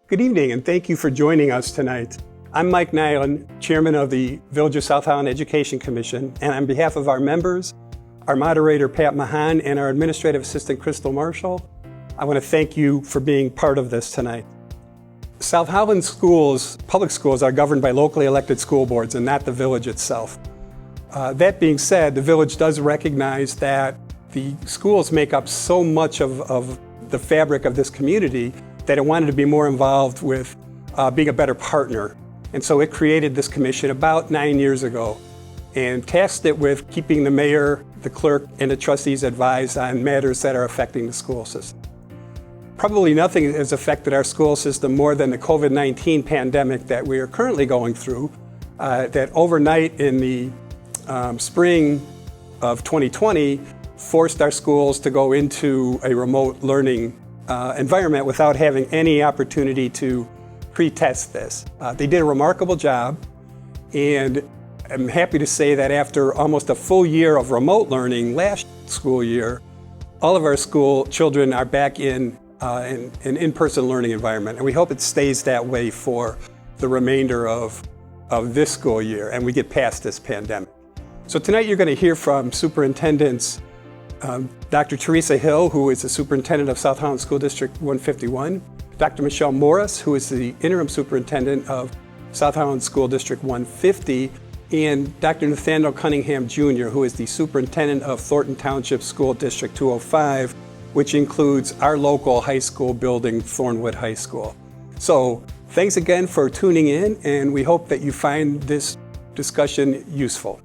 Good evening, and thank you for joining us tonight. I'm Mike Nyland, Chairman of the Village of South Holland Education Commission, and on behalf of our members, our moderator Pat Mahan, and our Administrative Assistant Crystal Marshall, I want to thank you for being part of this tonight. South Holland schools, public schools, are governed by locally elected school boards and not the village itself. That being said, the village does recognize that the schools make up so much of the fabric of this community that it wanted to be more involved with being a better partner. And so it created this commission about 9 years ago and tasked it with keeping the mayor, the clerk, and the trustees advised on matters that are affecting the school system. Probably nothing has affected our school system more than the COVID-19 pandemic that we are currently going through, that overnight in the spring of 2020 forced our schools to go into a remote learning environment without having any opportunity to pre-test this. They did a remarkable job, and I'm happy to say that after almost a full year of remote learning last school year, all of our school children are back in an in-person learning environment, and we hope it stays that way for the remainder of this school year and we get past this pandemic. So tonight you're going to hear from Superintendents Dr. Teresa Hill, who is the Superintendent of South Holland School District 151, Dr. Michelle Morris, who is the Interim Superintendent of South Holland School District 150, and Dr. Nathaniel Cunningham Jr., who is the Superintendent of Thornton Township School District 205, which includes our local high school building, Thornwood High School. So thanks again for tuning in, and we hope that you find this discussion useful.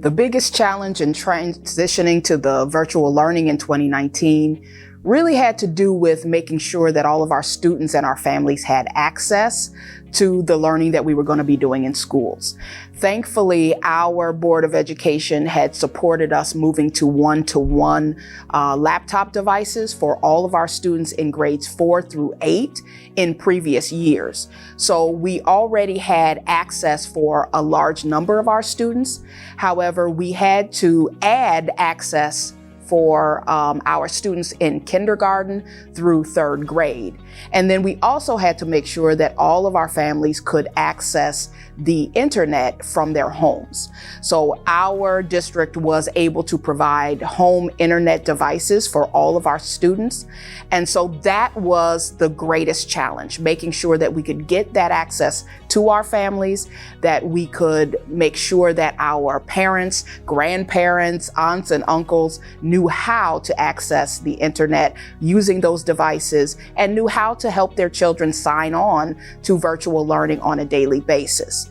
The biggest challenge in transitioning to the virtual learning in 2019 really had to do with making sure that all of our students and our families had access to the learning that we were going to be doing in schools. Thankfully, our Board of Education had supported us moving to one-to-one laptop devices for all of our students in grades 4 through 8 in previous years. So we already had access for a large number of our students. However, we had to add access for our students in kindergarten through 3rd grade. And then we also had to make sure that all of our families could access the internet from their homes. So our district was able to provide home internet devices for all of our students. And so that was the greatest challenge, making sure that we could get that access to our families, that we could make sure that our parents, grandparents, aunts and uncles knew how to access the internet using those devices and knew how to help their children sign on to virtual learning on a daily basis.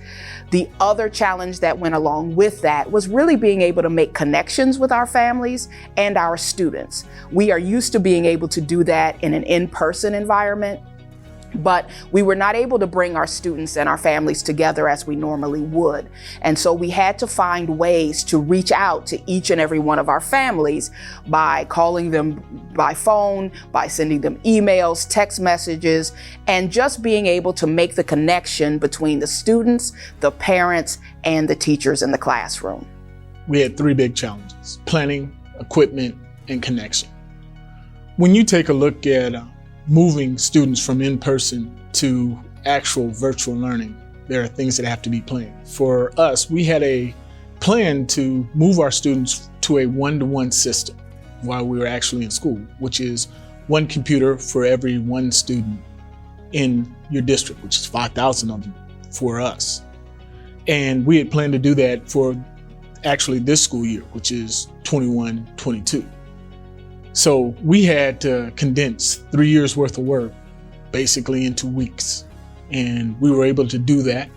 The other challenge that went along with that was really being able to make connections with our families and our students. We are used to being able to do that in an in-person environment, but we were not able to bring our students and our families together as we normally would. And so we had to find ways to reach out to each and every one of our families by calling them by phone, by sending them emails, text messages, and just being able to make the connection between the students, the parents, and the teachers in the classroom. We had 3 big challenges: planning, equipment, and connection. When you take a look at moving students from in-person to actual virtual learning, there are things that have to be planned. For us, we had a plan to move our students to a one-to-one system while we were actually in school, which is 1 computer for every 1 student in your district, which is 5,000 of them for us. And we had planned to do that for actually this school year, which is 21-22. So we had to condense 3 years worth of work basically into weeks. And we were able to do that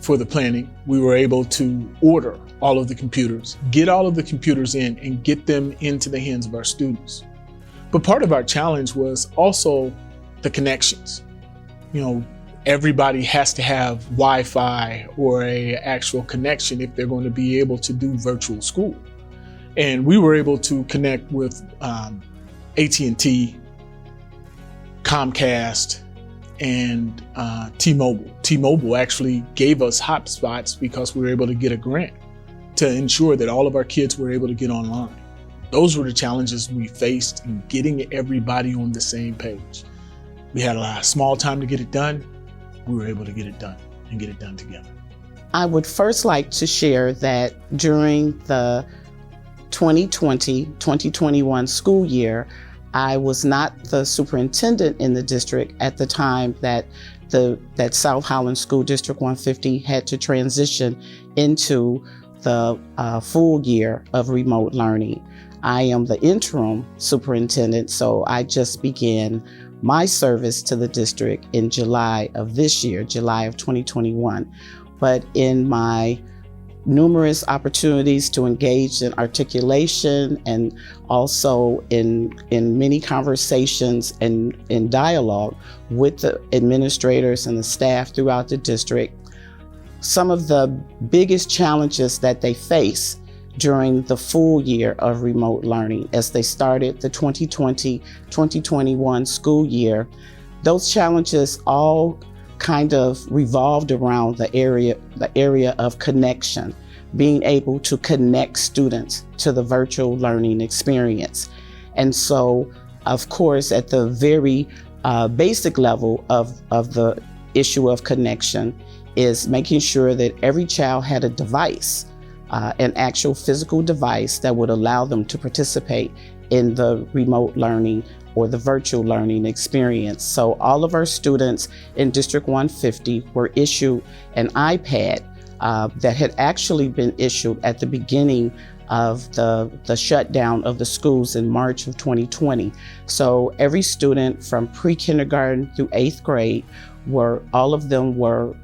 for the planning. We were able to order all of the computers, get all of the computers in and get them into the hands of our students. But part of our challenge was also the connections. You know, everybody has to have Wi-Fi or an actual connection if they're going to be able to do virtual school. And we were able to connect with AT&T, Comcast, and T-Mobile. T-Mobile actually gave us hotspots because we were able to get a grant to ensure that all of our kids were able to get online. Those were the challenges we faced in getting everybody on the same page. We had a lot of small time to get it done. We were able to get it done and get it done together. I would first like to share that during the 2020-2021 school year, I was not the superintendent in the district at the time that South Holland School District 150 had to transition into the full year of remote learning. I am the interim superintendent, so I just began my service to the district in July of this year, July of 2021. But in my numerous opportunities to engage in articulation and also in many conversations and in dialogue with the administrators and the staff throughout the district, some of the biggest challenges that they face during the full year of remote learning as they started the 2020-2021 school year, those challenges all kind of revolved around the area of connection, being able to connect students to the virtual learning experience. And so, of course, at the very basic level of the issue of connection is making sure that every child had a device, an actual physical device that would allow them to participate in the remote learning or the virtual learning experience. So all of our students in District 150 were issued an iPad that had actually been issued at the beginning of the shutdown of the schools in March of 2020. So every student from pre-kindergarten through 8th grade, all of them were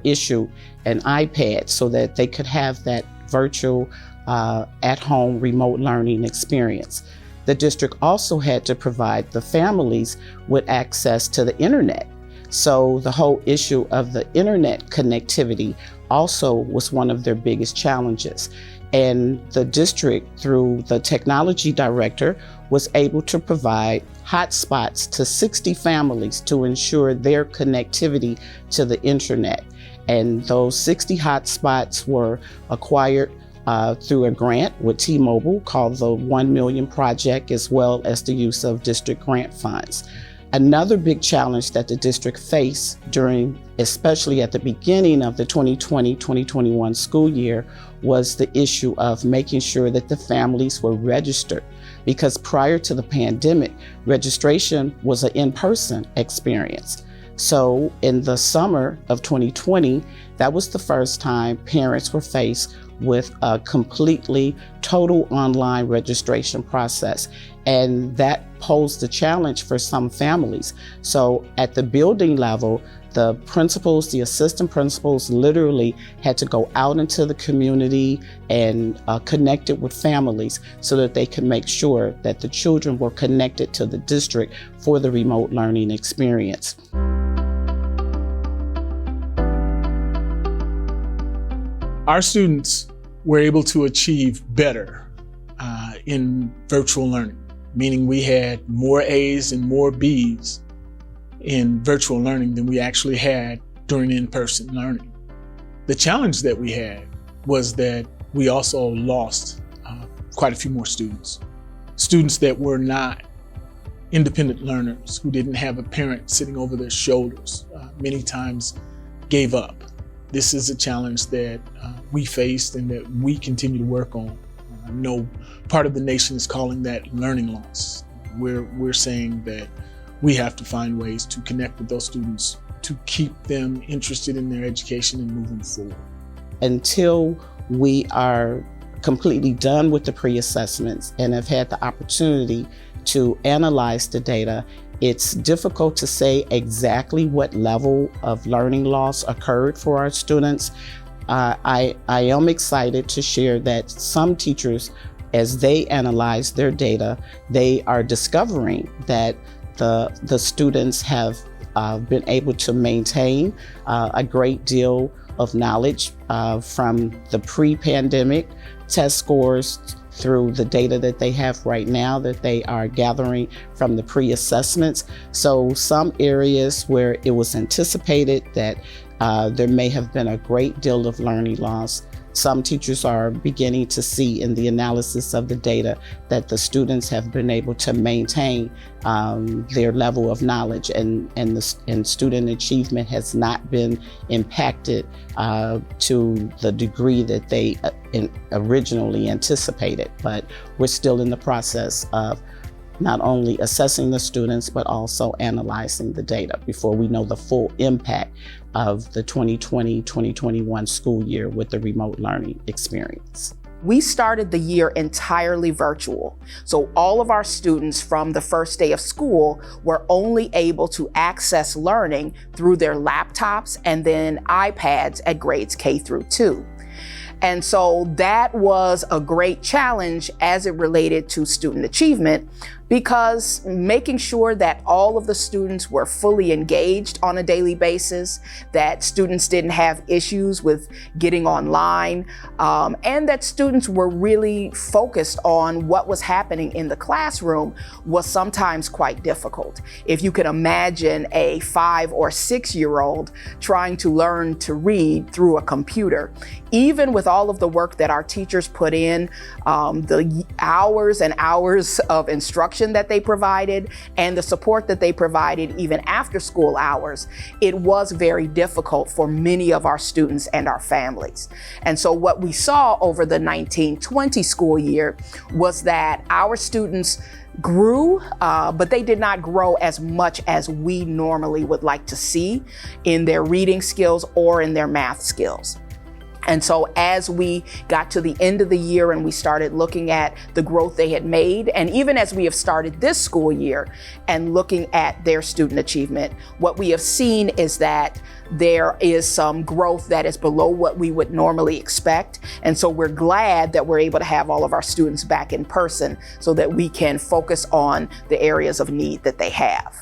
issued an iPad so that they could have that virtual at-home remote learning experience. The district also had to provide the families with access to the internet. So the whole issue of the internet connectivity also was one of their biggest challenges. And the district, through the technology director, was able to provide hotspots to 60 families to ensure their connectivity to the internet. And those 60 hotspots were acquired through a grant with T-Mobile called the 1 Million Project, as well as the use of district grant funds. Another big challenge that the district faced especially at the beginning of the 2020-2021 school year, was the issue of making sure that the families were registered. Because prior to the pandemic, registration was an in-person experience. So in the summer of 2020, that was the first time parents were faced with a completely total online registration process. And that posed a challenge for some families. So at the building level, the principals, the assistant principals literally had to go out into the community and connect it with families so that they could make sure that the children were connected to the district for the remote learning experience. Our students were able to achieve better in virtual learning, meaning we had more A's and more B's in virtual learning than we actually had during in-person learning. The challenge that we had was that we also lost quite a few more students that were not independent learners, who didn't have a parent sitting over their shoulders, many times gave up. This is a challenge that we faced and that we continue to work on. I know part of the nation is calling that learning loss. We're saying that we have to find ways to connect with those students to keep them interested in their education and moving forward. Until we are completely done with the pre-assessments and have had the opportunity to analyze the data, it's difficult to say exactly what level of learning loss occurred for our students. I am excited to share that some teachers, as they analyze their data, they are discovering that the students have been able to maintain a great deal of knowledge from the pre-pandemic test scores through the data that they have right now that they are gathering from the pre-assessments. So some areas where it was anticipated that there may have been a great deal of learning loss, some teachers are beginning to see in the analysis of the data that the students have been able to maintain their level of knowledge, and student achievement has not been impacted to the degree that they originally anticipated. But we're still in the process of not only assessing the students, but also analyzing the data before we know the full impact of the 2020-2021 school year with the remote learning experience. We started the year entirely virtual. So all of our students from the first day of school were only able to access learning through their laptops and then iPads at grades K through 2. And so that was a great challenge as it related to student achievement, because making sure that all of the students were fully engaged on a daily basis, that students didn't have issues with getting online, and that students were really focused on what was happening in the classroom was sometimes quite difficult. If you can imagine a 5 or 6-year-old trying to learn to read through a computer, even with all of the work that our teachers put in, the hours and hours of instruction that they provided and the support that they provided even after school hours, it was very difficult for many of our students and our families. And so what we saw over the 1920 school year was that our students grew, but they did not grow as much as we normally would like to see in their reading skills or in their math skills. And so as we got to the end of the year and we started looking at the growth they had made, and even as we have started this school year and looking at their student achievement, what we have seen is that there is some growth that is below what we would normally expect. And so we're glad that we're able to have all of our students back in person so that we can focus on the areas of need that they have.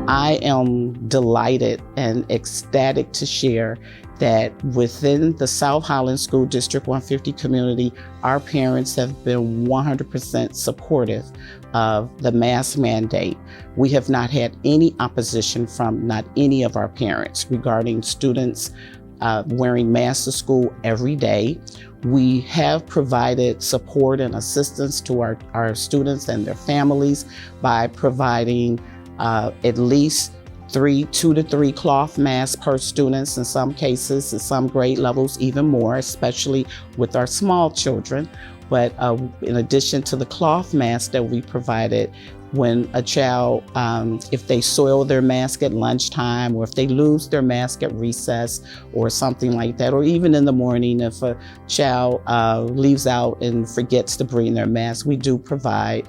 I am delighted and ecstatic to share that within the South Holland School District 150 community, our parents have been 100% supportive of the mask mandate. We have not had any opposition from not any of our parents regarding students wearing masks to school every day. We have provided support and assistance to our students and their families by providing at least 2 to 3 cloth masks per student in some cases, in some grade levels even more, especially with our small children. But in addition to the cloth mask that we provided, when a child, if they soil their mask at lunchtime, or if they lose their mask at recess or something like that, or even in the morning, if a child leaves out and forgets to bring their mask, we do provide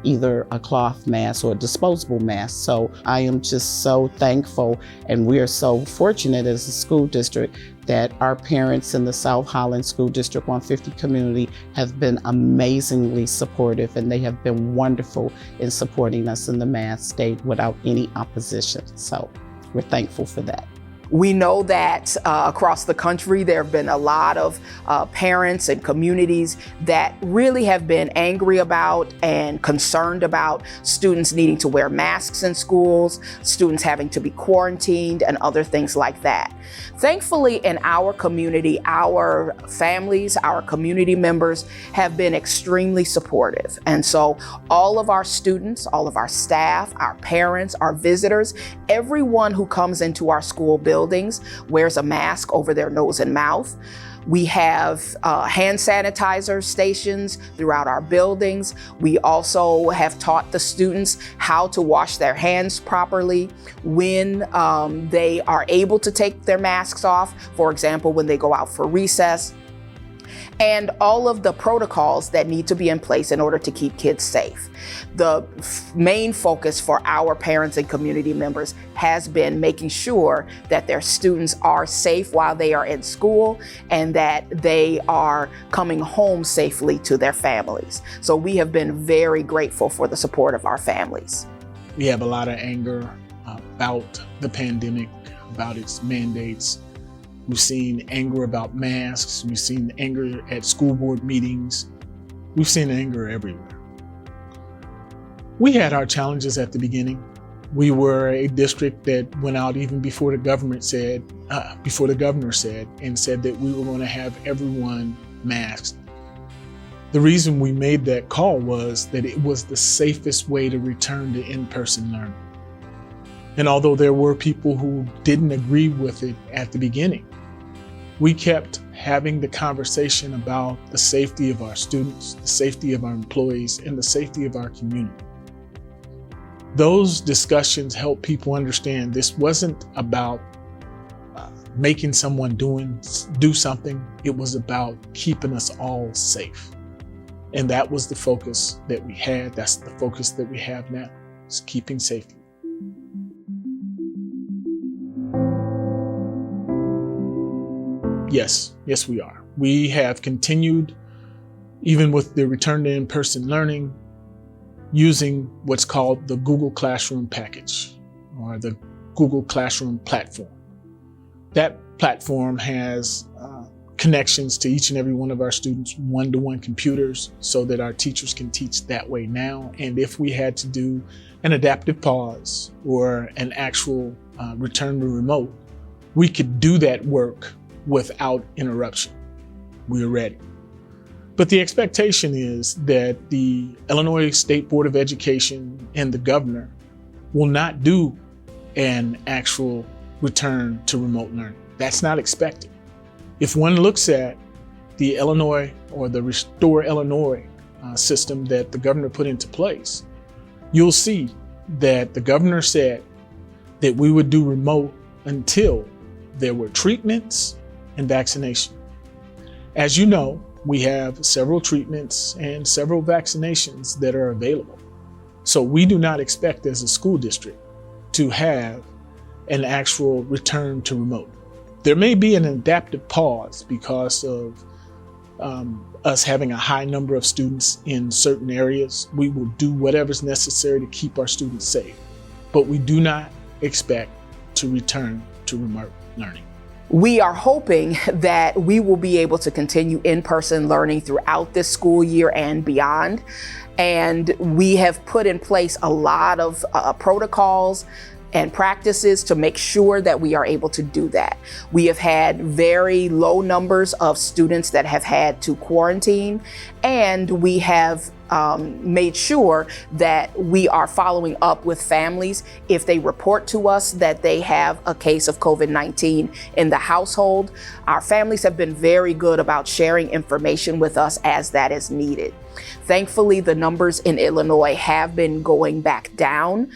either a cloth mask or a disposable mask. So I am just so thankful, and we are so fortunate as a school district that our parents in the South Holland School District 150 community have been amazingly supportive, and they have been wonderful in supporting us in the mask state without any opposition. So we're thankful for that. We know that across the country, there have been a lot of parents and communities that really have been angry about and concerned about students needing to wear masks in schools, students having to be quarantined, and other things like that. Thankfully, in our community, our families, our community members have been extremely supportive. And so all of our students, all of our staff, our parents, our visitors, everyone who comes into our school buildings wears a mask over their nose and mouth. We have hand sanitizer stations throughout our buildings. We also have taught the students how to wash their hands properly when they are able to take their masks off, for example, when they go out for recess, and all of the protocols that need to be in place in order to keep kids safe. The main focus for our parents and community members has been making sure that their students are safe while they are in school and that they are coming home safely to their families. So we have been very grateful for the support of our families. We have a lot of anger about the pandemic, about its mandates. We've seen anger about masks. We've seen anger at school board meetings. We've seen anger everywhere. We had our challenges at the beginning. We were a district that went out even before the governor said, and said that we were going to have everyone masked. The reason we made that call was that it was the safest way to return to in-person learning. And although there were people who didn't agree with it at the beginning, we kept having the conversation about the safety of our students, the safety of our employees, and the safety of our community. Those discussions help people understand this wasn't about making someone do something. It was about keeping us all safe. And that was the focus that we had. That's the focus that we have now, is keeping safety. Yes, we are. We have continued, even with the return to in-person learning, using what's called the Google Classroom package or the Google Classroom platform. That platform has connections to each and every one of our students, one-to-one computers, so that our teachers can teach that way now. And if we had to do an adaptive pause or an actual return to remote, we could do that work without interruption. We are ready. But the expectation is that the Illinois State Board of Education and the governor will not do an actual return to remote learning. That's not expected. If one looks at the Illinois or the Restore Illinois system that the governor put into place, you'll see that the governor said that we would do remote until there were treatments and vaccination. As you know, we have several treatments and several vaccinations that are available. So we do not expect as a school district to have an actual return to remote. There may be an adaptive pause because of us having a high number of students in certain areas. We will do whatever's necessary to keep our students safe, but we do not expect to return to remote learning. We are hoping that we will be able to continue in-person learning throughout this school year and beyond. And we have put in place a lot of protocols and practices to make sure that we are able to do that. We have had very low numbers of students that have had to quarantine, and we have made sure that we are following up with families if they report to us that they have a case of COVID-19 in the household. Our families have been very good about sharing information with us as that is needed. Thankfully, the numbers in Illinois have been going back down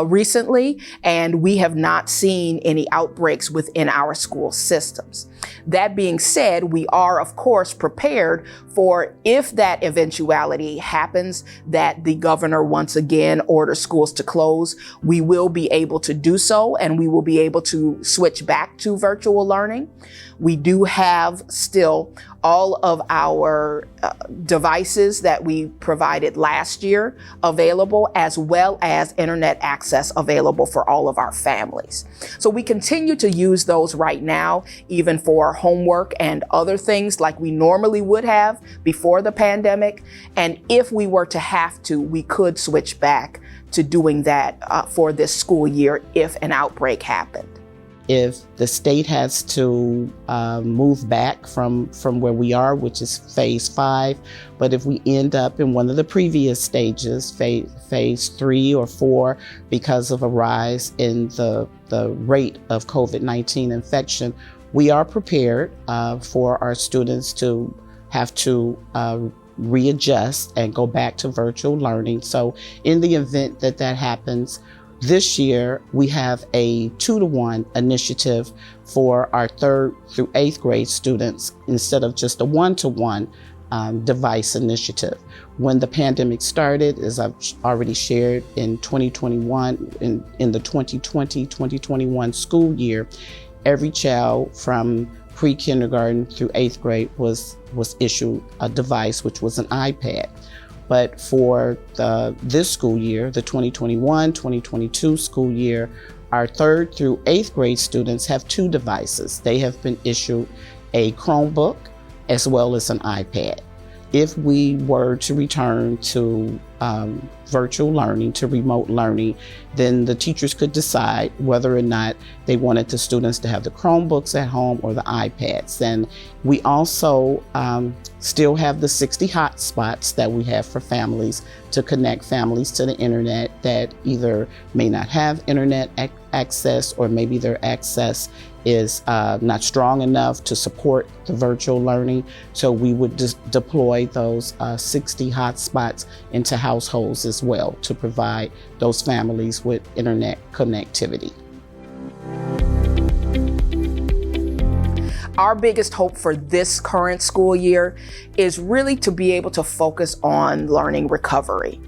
recently, and we have not seen any outbreaks within our school systems. That being said, we are, of course, prepared for if that eventuality happens, that the governor once again orders schools to close, we will be able to do so, and we will be able to switch back to virtual learning. We do have still all of our devices that we provided last year available, as well as internet access available for all of our families. So we continue to use those right now, even for homework and other things like we normally would have before the pandemic. And if we were to have to, we could switch back to doing that for this school year if an outbreak happened. If the state has to move back from where we are, which is phase 5, but if we end up in one of the previous stages, phase 3 or 4, because of a rise in the rate of COVID-19 infection, we are prepared for our students to have to readjust and go back to virtual learning. So in the event that that happens, this year, we have a 2-to-1 initiative for our 3rd through 8th grade students instead of just a 1-to-1 device initiative. When the pandemic started, as I've already shared, in 2021, in the 2020-2021 school year, every child from pre-kindergarten through 8th grade was issued a device, which was an iPad. But for this school year, the 2021-2022 school year, our 3rd through 8th grade students have 2 devices. They have been issued a Chromebook as well as an iPad. If we were to return to virtual learning, to remote learning, then the teachers could decide whether or not they wanted the students to have the Chromebooks at home or the iPads. And we also still have the 60 hotspots that we have for families to connect families to the internet that either may not have internet access, or maybe their access is not strong enough to support the virtual learning. So we would deploy those 60 hotspots into households as well to provide those families with internet connectivity. Our biggest hope for this current school year is really to be able to focus on learning recovery.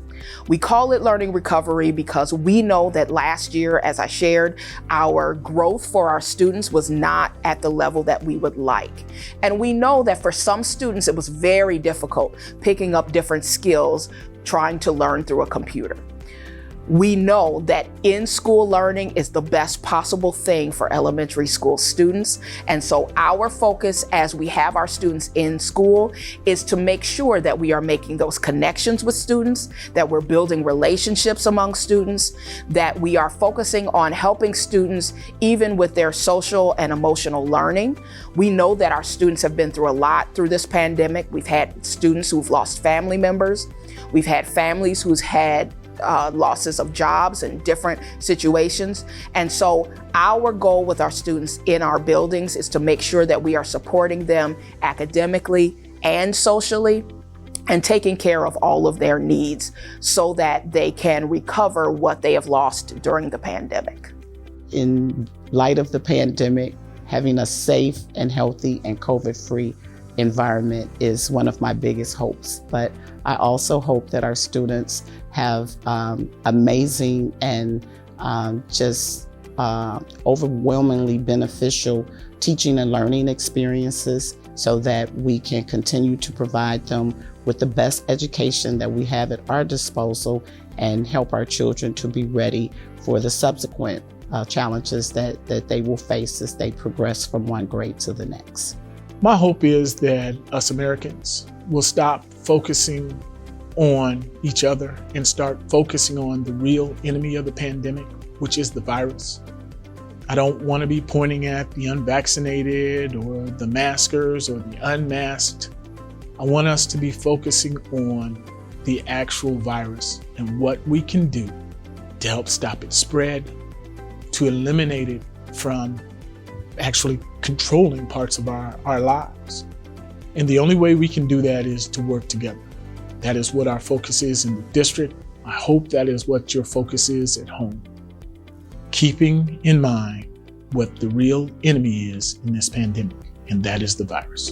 We call it learning recovery because we know that last year, as I shared, our growth for our students was not at the level that we would like. And we know that for some students, it was very difficult picking up different skills, trying to learn through a computer. We know that in-school learning is the best possible thing for elementary school students. And so our focus as we have our students in school is to make sure that we are making those connections with students, that we're building relationships among students, that we are focusing on helping students even with their social and emotional learning. We know that our students have been through a lot through this pandemic. We've had students who've lost family members. We've had families who's had losses of jobs and different situations. And so our goal with our students in our buildings is to make sure that we are supporting them academically and socially and taking care of all of their needs so that they can recover what they have lost during the pandemic. In light of the pandemic, having a safe and healthy and COVID-free environment is one of my biggest hopes. But I also hope that our students have amazing and just overwhelmingly beneficial teaching and learning experiences so that we can continue to provide them with the best education that we have at our disposal and help our children to be ready for the subsequent challenges that they will face as they progress from one grade to the next. My hope is that us Americans will stop focusing on each other and start focusing on the real enemy of the pandemic, which is the virus. I don't want to be pointing at the unvaccinated or the maskers or the unmasked. I want us to be focusing on the actual virus and what we can do to help stop its spread, to eliminate it from actually controlling parts of our lives. And the only way we can do that is to work together. That is what our focus is in the district. I hope that is what your focus is at home. Keeping in mind what the real enemy is in this pandemic, and that is the virus.